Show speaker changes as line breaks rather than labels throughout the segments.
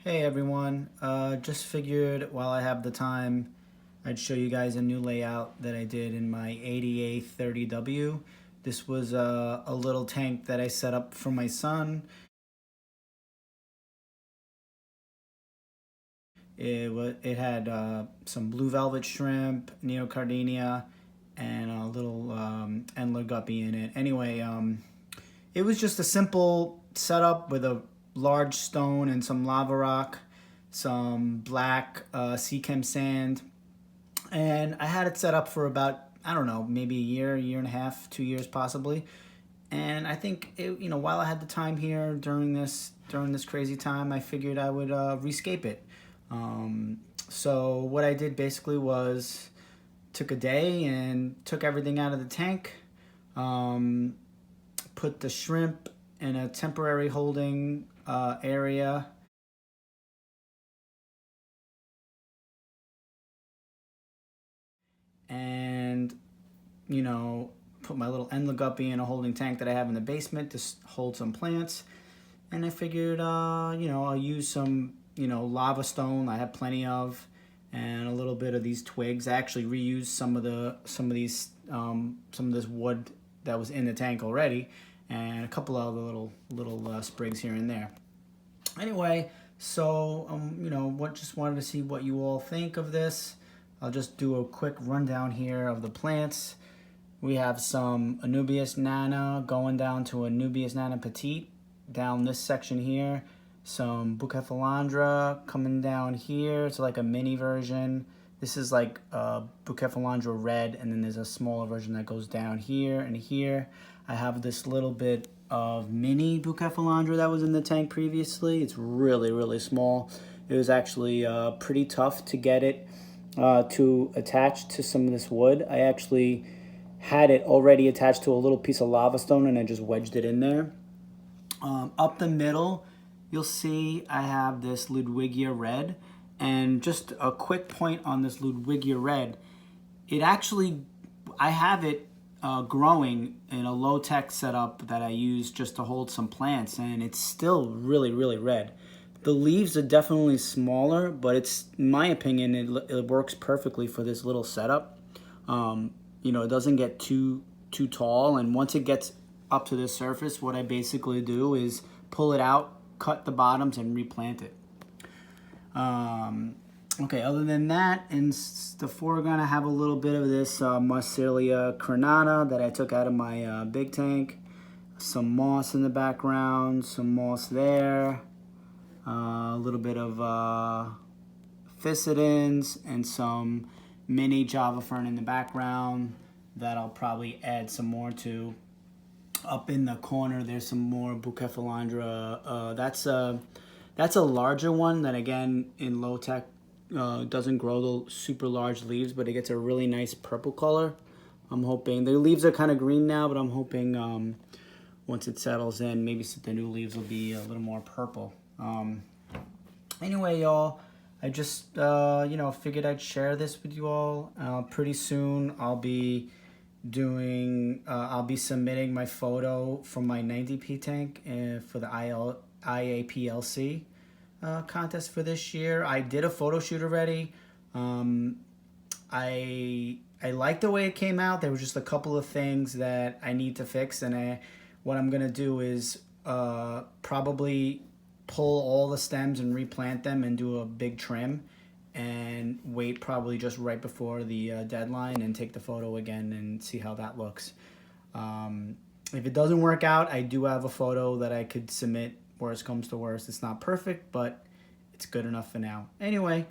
Hey everyone, just figured while I have the time, I'd show you guys a new layout that I did in my ADA 30W. This was a little tank that I set up for my son. It had some blue velvet shrimp, neocardinia, and a little Endler guppy in it. Anyway, it was just a simple setup with a large stone and some lava rock, some black sea chem sand, and I had it set up for about, I don't know, maybe a year and a half, 2 years possibly. And I think while I had the time here during this crazy time, I figured I would rescape it. So what I did basically was took a day and took everything out of the tank, um, put the shrimp in a temporary holding area, and put my little Endler guppy in a holding tank that I have in the basement to hold some plants. And I figured, I'll use some, lava stone I have plenty of, and a little bit of these twigs. I actually reused some of this wood that was in the tank already, and a couple of the little sprigs here and there. Anyway, so just wanted to see what you all think of this. I'll just do a quick rundown here of the plants. We have some Anubias nana going down to Anubias nana petite down this section here. Some Bucephalandra coming down here. It's like a mini version. This is like Bucephalandra red, and then there's a smaller version that goes down here and here. I have this little bit of mini Bucephalandra that was in the tank previously. It's really, really small. It was actually pretty tough to get it to attach to some of this wood. I actually had it already attached to a little piece of lava stone, and I just wedged it in there. Up the middle, you'll see I have this Ludwigia red. And just a quick point on this Ludwigia red, I have it growing in a low-tech setup that I use just to hold some plants, and it's still really, really red. The leaves are definitely smaller, but in my opinion, it works perfectly for this little setup. It doesn't get too tall, and once it gets up to the surface, what I basically do is pull it out, cut the bottoms, and replant it. Okay, other than that, in the foreground, I have a little bit of this Marsilia crenata that I took out of my big tank. Some moss in the background, some moss there, a little bit of Physidins, and some mini Java fern in the background that I'll probably add some more to. Up in the corner, there's some more Bucephalandra. That's a larger one that, again, in low tech doesn't grow the super large leaves, but it gets a really nice purple color. I'm hoping the leaves are kind of green now, but I'm hoping once it settles in, maybe the new leaves will be a little more purple. Anyway, y'all, I just figured I'd share this with you all. Pretty soon, I'll be submitting my photo from my 90p tank for the IAPLC contest for this year. I did a photo shoot already. I like the way it came out. There was just a couple of things that I need to fix, and what I'm gonna do is probably pull all the stems and replant them and do a big trim, and wait probably just right before the deadline and take the photo again and see how that looks. If it doesn't work out, I do have a photo that I could submit. Worst comes to worst. It's not perfect, but it's good enough for now. Anyway,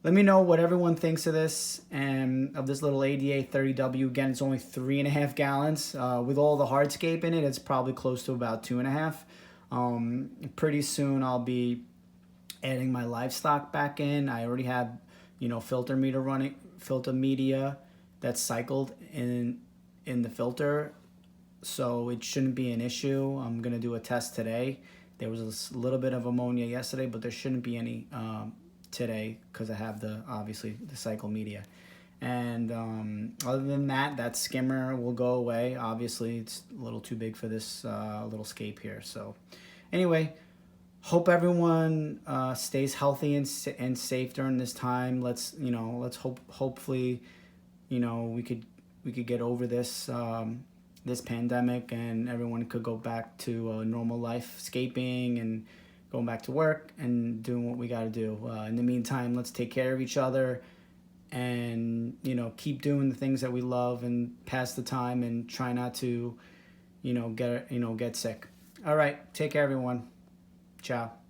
let me know what everyone thinks of this and of this little ADA 30W. Again, it's only 3.5 gallons. With all the hardscape in it, it's probably close to about 2.5. Pretty soon I'll be adding my livestock back in. I already have, filter media that's cycled in the filter, so it shouldn't be an issue. I'm gonna do a test today. There was a little bit of ammonia yesterday, but there shouldn't be any today because I have obviously the cycle media. And other than that skimmer will go away. Obviously, it's a little too big for this little scape here. So anyway, hope everyone stays healthy and safe during this time. Let's hopefully, we could get over this pandemic, and everyone could go back to a normal life, escaping and going back to work and doing what we got to do. In the meantime, let's take care of each other, and keep doing the things that we love and pass the time, and try not to get sick. All right, take care, everyone. Ciao.